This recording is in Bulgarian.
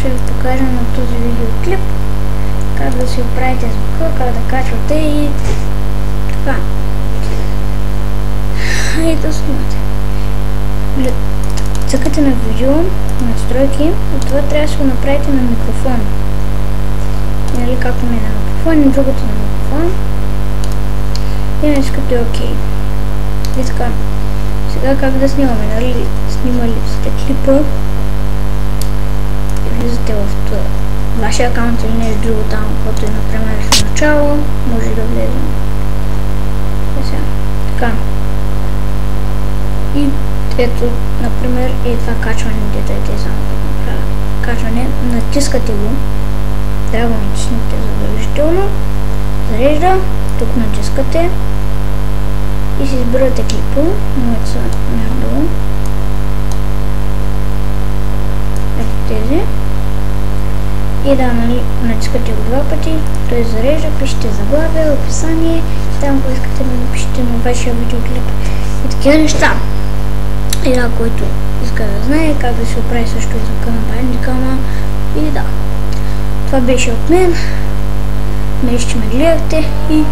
ще ви покажа на този видеоклип как да си оправите звука, как да качвате и така. И да снимате. Цъкате на видео, настройки и това трябва да си го направите на микрофон. Нали, както ми е на микрофон и другото на микрофон. И натискате ОК. И така. Сега как да снимаме, нали? Снимали сте клипа. Влизате в вашия акаунт или нещо друго там, което е например в начало. Може да влезем. Така. И ето, например, това качване, дето е само да направя. Качване, натискате го. Трябва да го натиснете задължително. Зарежда, тук натискате и си избирате клипа. Моите са надолу. Ето тези. И да, натискате го два пъти, той зарежда, пишете заглавие, описание, там ако искате да напишете на вашия видеоклип и такива неща. И да, който иска да знае как да се оправи също и звука на Bandicam. И да, това беше от мен. Нещо, че ме гледахте и